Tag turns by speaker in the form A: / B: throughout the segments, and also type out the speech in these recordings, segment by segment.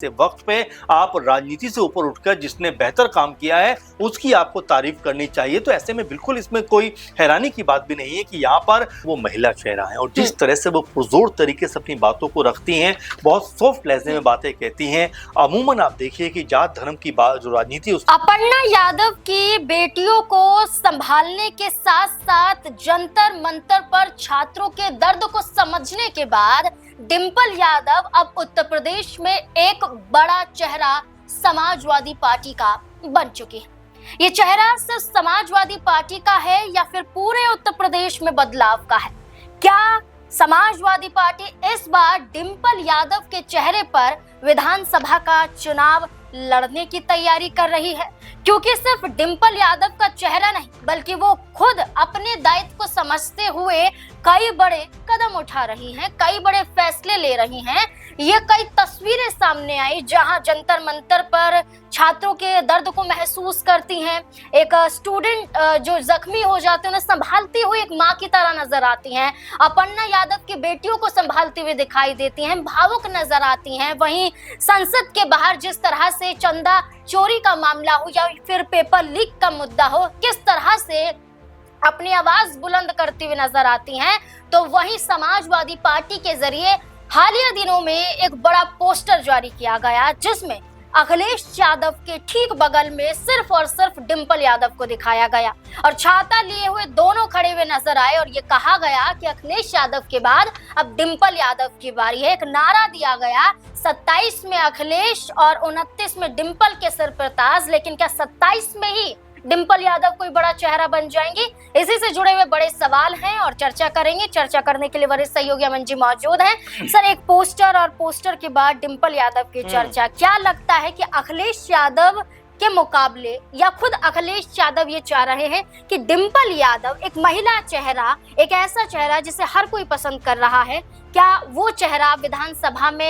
A: वक्त पे आप राजनीति से ऊपर उठकर जिसने बेहतर काम किया है उसकी आपको तारीफ करनी चाहिए। तो ऐसे में बिल्कुल इसमें कोई हैरानी की बात भी नहीं है कि यहाँ पर वो महिला चेहरा है और जिस तरह से वो पुरजोर तरीके से अपनी बातों को रखती हैं, बहुत सॉफ्ट लहजे में बातें कहती हैं। अमूमन आप देखिए कि जात धर्म की बात जो राजनीति
B: अपर्णा यादव की बेटियों को संभालने के साथ साथ जंतर मंतर पर छात्रों के दर्द को समझने के बाद डिंपल यादव अब उत्तर प्रदेश में एक बड़ा चेहरा समाजवादी पार्टी का बन चुकी है। ये चेहरा सिर्फ समाजवादी पार्टी का है या फिर पूरे उत्तर प्रदेश में बदलाव का है? क्या समाजवादी पार्टी इस बार डिंपल यादव के चेहरे पर विधानसभा का चुनाव लड़ने की तैयारी कर रही है? क्योंकि सिर्फ डिंपल यादव का चेहरा नहीं बल्कि वो खुद अपने दायित्व को समझते हुए कई बड़े कदम उठा रही हैं, कई बड़े फैसले ले रही हैं। ये कई तस्वीरें सामने आई जहां जंतर मंतर पर छात्रों के दर्द को महसूस करती हैं। एक स्टूडेंट जो जख्मी हो जाते हैं उन्हें संभालती हुई एक माँ की तरह नजर आती हैं। अपर्णा यादव की बेटियों को संभालती हुई दिखाई देती हैं, भावुक नजर आती हैं। वहीं संसद के बाहर जिस तरह से चंदा चोरी का मामला हो या फिर पेपर लीक का मुद्दा हो, किस तरह से अपनी आवाज बुलंद करती हुई नजर आती हैं, तो वहीं समाजवादी पार्टी के जरिए हालिया दिनों में एक बड़ा पोस्टर जारी किया गया जिसमें अखिलेश यादव के ठीक बगल में सिर्फ और सिर्फ डिंपल यादव को दिखाया गया और छाता लिए हुए दोनों खड़े हुए नजर आए और ये कहा गया कि अखिलेश यादव के बाद अब डिंपल यादव की बारी है। एक नारा दिया गया, 27 में अखिलेश और 29 में डिंपल के सिर पर ताज। लेकिन क्या 27 में ही डिंपल यादव कोई बड़ा चेहरा बन जाएंगी? इसी से जुड़े हुए बड़े सवाल हैं और चर्चा करेंगे। चर्चा करने के लिए वरिष्ठ सहयोगी अमन जी मौजूद हैं। सर, एक पोस्टर और पोस्टर के बाद डिंपल यादव की चर्चा, क्या लगता है कि अखिलेश यादव के मुकाबले या खुद अखिलेश यादव ये चाह रहे हैं कि डिंपल यादव एक महिला चेहरा, एक ऐसा चेहरा जिसे हर कोई पसंद कर रहा है, क्या वो चेहरा विधानसभा में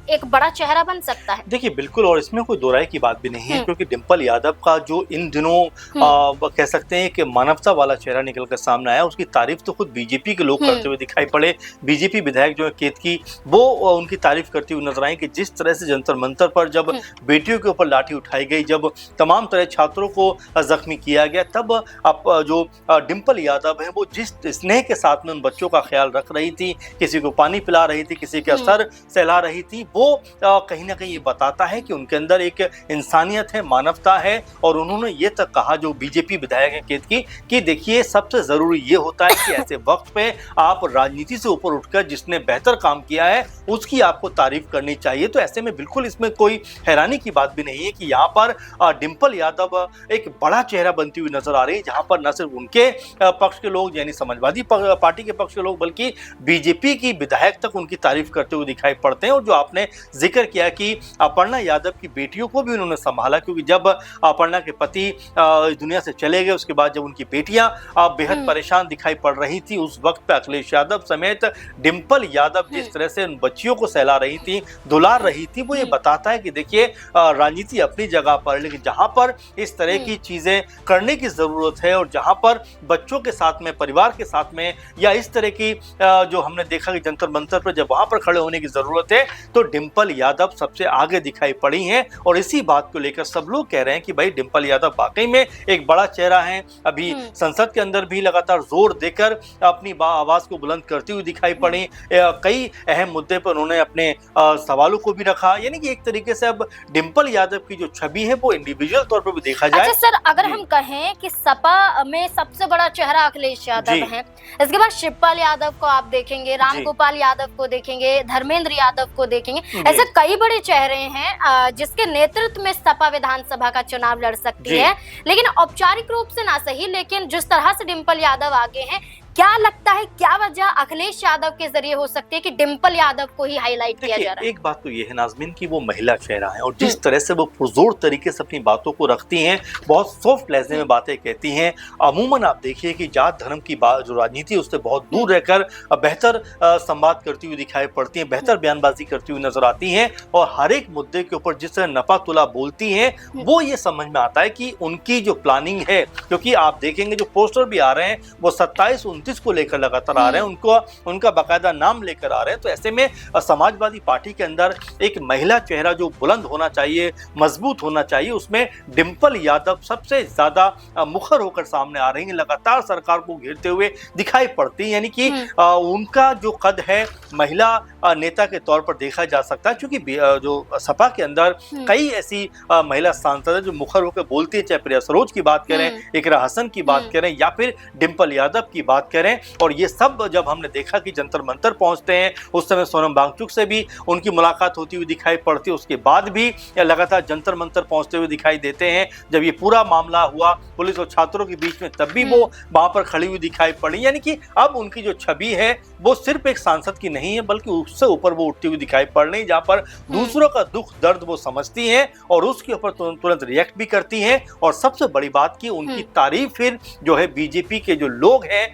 B: एक बड़ा चेहरा बन सकता है?
A: देखिए बिल्कुल, और इसमें कोई दो राय की बात भी नहीं है क्योंकि डिंपल यादव का जो इन दिनों कह सकते हैं कि मानवता वाला चेहरा निकल कर सामने आया, उसकी तारीफ तो खुद बीजेपी के लोग करते हुए दिखाई पड़े। बीजेपी विधायक जो है केतकी, वो उनकी तारीफ करती हुई नजर आई कि जिस तरह से जंतर मंतर पर जब बेटियों के ऊपर लाठी उठाई गई, जब तमाम तरह छात्रों को जख्मी किया गया, तब अब जो डिंपल यादव है वो जिस स्नेह के साथ में उन बच्चों का ख्याल रख रही थी, किसी को पानी पिला रही थी, किसी के सर सहला रही थी, वो कहीं ना कहीं ये बताता है कि उनके अंदर एक इंसानियत है, मानवता है। और उन्होंने ये तक कहा, जो बीजेपी विधायक है केतकी, कि देखिए सबसे जरूरी ये होता है कि ऐसे वक्त पे आप राजनीति से ऊपर उठकर जिसने बेहतर काम किया है उसकी आपको तारीफ करनी चाहिए। तो ऐसे में बिल्कुल इसमें कोई हैरानी की बात भी नहीं है कि यहाँ पर डिंपल यादव एक बड़ा चेहरा बनती हुई नजर आ रही है, जहां पर न सिर्फ उनके पक्ष के लोग यानी समाजवादी पार्टी के पक्ष के लोग बल्कि बीजेपी की विधायक तक उनकी तारीफ करते हुए दिखाई पड़ते हैं। और जो आपने जिक्र किया कि अपर्णा यादव की बेटियों को भी उन्होंने संभाला, क्योंकि जब अपर्णा के पति दुनिया से चले गए, उसके बाद जब उनकी बेटियां बेहद परेशान दिखाई पड़ रही थी, उस वक्त पे अखिलेश यादव समेत डिंपल यादव जिस तरह से उन बच्चियों को सहला रही थी, दुलार रही थी, वो ये बताता है कि देखिए राजनीति अपनी जगह पर, लेकिन जहां पर इस तरह की चीजें करने की जरूरत है और जहां पर बच्चों के साथ में, परिवार के साथ में, या इस तरह की जो हमने देखा कि जंतर मंतर पर जब वहां पर खड़े होने की जरूरत है, तो डिंपल यादव सबसे आगे दिखाई पड़ी हैं। और इसी बात को लेकर सब लोग कह रहे हैं कि भाई डिंपल यादव वाकई में एक बड़ा चेहरा है। अभी संसद के अंदर भी लगातार जोर देकर अपनी आवाज को बुलंद करती हुई दिखाई पड़ी। कई अहम मुद्दे पर उन्होंने अपने सवालों को भी रखा, यानी कि एक तरीके से अब डिंपल यादव की जो छवि है वो इंडिविजुअल तौर पर भी देखा जाए।
B: अच्छा सर, अगर हम कहें कि सपा में सबसे बड़ा चेहरा अखिलेश यादव है, इसके बाद शिवपाल यादव को आप देखेंगे, रामगोपाल यादव को देखेंगे, धर्मेंद्र यादव को देखेंगे, ऐसे कई बड़े चेहरे हैं जिसके नेतृत्व में सपा विधानसभा का चुनाव लड़ सकती है। लेकिन औपचारिक रूप से ना सही, लेकिन जिस तरह से डिंपल यादव आगे हैं, क्या लगता है क्या वजह अखिलेश यादव के जरिए हो सकती है कि डिंपल यादव को ही हाईलाइट किया जा रहा है?
A: एक बात तो ये है नाज़मीन कि वो महिला चेहरा है और जिस तरह से वो पुरजोर तरीके से अपनी बातों को रखती हैं, बहुत सॉफ्ट लहजे में बातें कहती हैं। अमूमन आप देखिए कि जात धर्म की बात जो राजनीति उससे बहुत दूर रहकर बेहतर संवाद करती हुई दिखाई पड़ती हैं, बेहतर बयानबाजी करती हुई नजर आती हैं और हर एक मुद्दे के ऊपर जिस तरह नपा तुला बोलती हैं, वो ये समझ में आता है कि उनकी जो प्लानिंग है, क्योंकि आप देखेंगे जो पोस्टर भी आ रहे हैं वो 27, 2029 को लेकर लगातार आ रहे हैं, उनको उनका बाकायदा नाम लेकर आ रहे हैं। तो ऐसे में समाजवादी पार्टी के अंदर एक महिला चेहरा जो बुलंद होना चाहिए, मजबूत होना चाहिए, उसमें डिंपल यादव सबसे ज्यादा मुखर होकर सामने आ रही हैं, लगातार सरकार को घेरते हुए दिखाई पड़ती है। यानी कि उनका जो कद है महिला नेता के तौर पर देखा जा सकता है, क्योंकि जो सपा के अंदर कई ऐसी महिला सांसद है जो मुखर होकर बोलती है, चाहे प्रिया सरोज की बात करें, इकरा हसन की बात करें या फिर डिंपल यादव की बात करें। और ये सब जब हमने देखा कि जंतर मंतर पहुंचते हैं, उस समय सोनम वांगचुक से भी उनकी मुलाकात होती हुई दिखाई पड़ती है, उसके बाद भी लगातार जंतर मंतर पहुंचते हुए दिखाई देते हैं। जब ये पूरा मामला हुआ पुलिस और छात्रों के बीच में, तब भी वो वहां पर खड़ी हुई दिखाई पड़ी। यानी कि अब उनकी जो छवि है वो सिर्फ एक सांसद की नहीं है, बल्कि उससे ऊपर वो उठती हुई दिखाई पड़ रही, जहां पर दूसरों का दुख दर्द वो समझती हैं और उसके ऊपर तुरंत रिएक्ट भी करती हैं। और सबसे बड़ी बात की उनकी तारीफ फिर जो है बीजेपी के जो लोग हैं,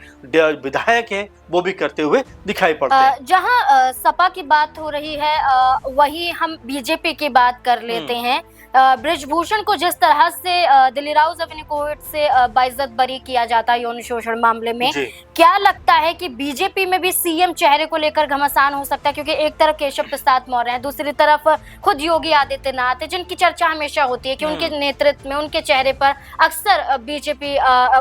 A: विधायक हैं, वो भी करते हुए दिखाई पड़ते हैं।
B: जहां सपा की बात हो रही है, वही हम बीजेपी की बात कर लेते हैं। बृजभूषण को जिस तरह से दिल्लीराव जमीनी कोर्ट से बाइज्जत बरी किया जाता है यौन शोषण मामले में, क्या लगता है कि बीजेपी में भी सीएम चेहरे को लेकर घमासान हो सकता है? क्योंकि एक तरफ केशव प्रसाद मौर्य हैं, दूसरी तरफ खुद योगी आदित्यनाथ, जिनकी चर्चा हमेशा होती है कि उनके नेतृत्व में, उनके चेहरे पर अक्सर बीजेपी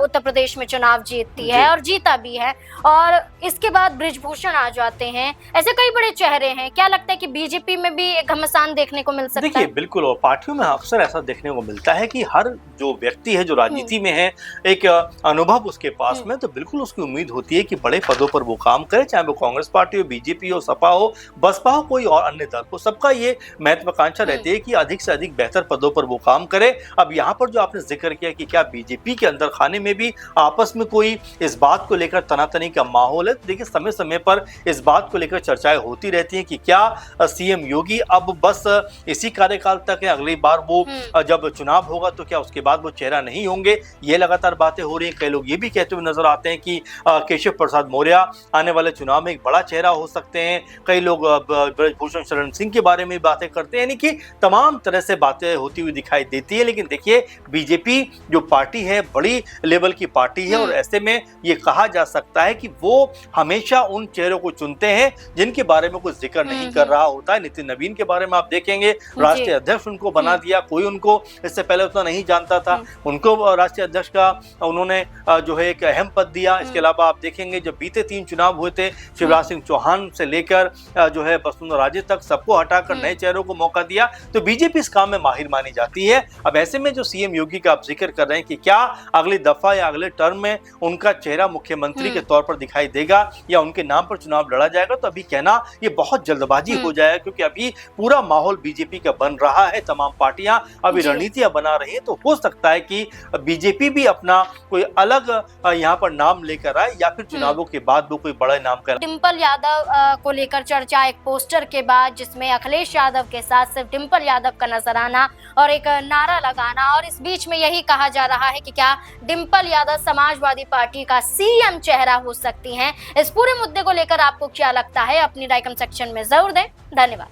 B: उत्तर प्रदेश में चुनाव जीतती है और जीता भी है। और इसके बाद बृजभूषण आ जाते हैं, ऐसे कई बड़े चेहरे हैं। क्या लगता है कि बीजेपी में भी घमासान देखने को मिल सकता है?
A: देखिए, बिल्कुल, और पार्टियों में अक्सर ऐसा देखने को मिलता है कि हर जो व्यक्ति है जो राजनीति में है, एक अनुभव उसके पास में, तो बिल्कुल उसकी उम्मीद होती है कि बड़े पदों पर वो काम करे, चाहे वो कांग्रेस पार्टी हो, बीजेपी हो, सपा हो, बसपा हो, कोई और अन्य दल हो। सबका ये महत्वाकांक्षा रहती है कि अधिक से अधिक बेहतर पदों पर वो काम करे। अब यहाँ पर जो आपने जिक्र किया कि क्या बीजेपी के अंदर खाने में भी आपस में कोई इस बात को लेकर तनातनी का माहौल है, देखिए समय समय पर इस बात को लेकर चर्चाएं होती रहती हैं कि क्या सीएम योगी अब बस इसी कार्यकाल तक है, अगली बार वो जब चुनाव होगा तो क्या उसके बाद वो चेहरा नहीं होंगे? ये लगातार बातें हो रही हैं। कई लोग ये भी कहते हुए नजर आते हैं कि केशव प्रसाद मौर्य आने वाले चुनाव में एक बड़ा चेहरा हो सकते हैं। कई लोग बृजभूषण शरण सिंह के बारे में बातें करते हैं। यानी कि तमाम तरह से बातें होती हुई दिखाई देती है। लेकिन देखिए, बीजेपी जो पार्टी है बड़ी लेवल की पार्टी है और ऐसे में ये कहा जा सकता है कि वो हमेशा उन चेहरों को चुनते हैं जिनके बारे में कुछ जिक्र नहीं कर रहा होता है। नितिन नवीन के बारे में आप देखेंगे, राष्ट्रीय अध्यक्ष उनको बना दिया, कोई उनको इससे पहले उतना नहीं जानता था, उनको राष्ट्रीय अध्यक्ष का उन्होंने जो है एक अहम पद दिया। इसके अलावा आप देखेंगे जब बीते 3 चुनाव हुए थे, शिवराज सिंह चौहान से लेकर जो है वसुंधरा राजे तक सबको हटाकर नए चेहरों को मौका दिया। तो बीजेपी इस काम में माहिर मानी जाती है। अब ऐसे में जो सीएम योगी का आप जिक्र कर रहे हैं कि क्या अगली दफा या अगले टर्म में उनका चेहरा मुख्यमंत्री के तौर पर दिखाई देगा या उनके नाम पर चुनाव लड़ा जाएगा, तो अभी कहना ये बहुत जल्दबाजी हो जाएगा, क्योंकि अभी पूरा माहौल बीजेपी का बन रहा है, तमाम पार्टियां अभी रणनीतियां बना रही है। तो हो सकता है कि बीजेपी भी अपना कोई अलग यहाँ पर नाम लेकर आए या फिर चुनावों के बाद वो कोई बड़ा नाम कर।
B: डिंपल यादव को लेकर चर्चा एक पोस्टर के बाद, जिसमें अखिलेश यादव के साथ सिर्फ डिंपल यादव का नजर आना और एक नारा लगाना, और इस बीच में यही कहा जा रहा है कि क्या डिंपल यादव समाजवादी पार्टी का सीएम चेहरा हो सकती हैं। इस पूरे मुद्दे को लेकर आपको क्या लगता है? अपनी राय कमेंट सेक्शन में जरूर दें। धन्यवाद।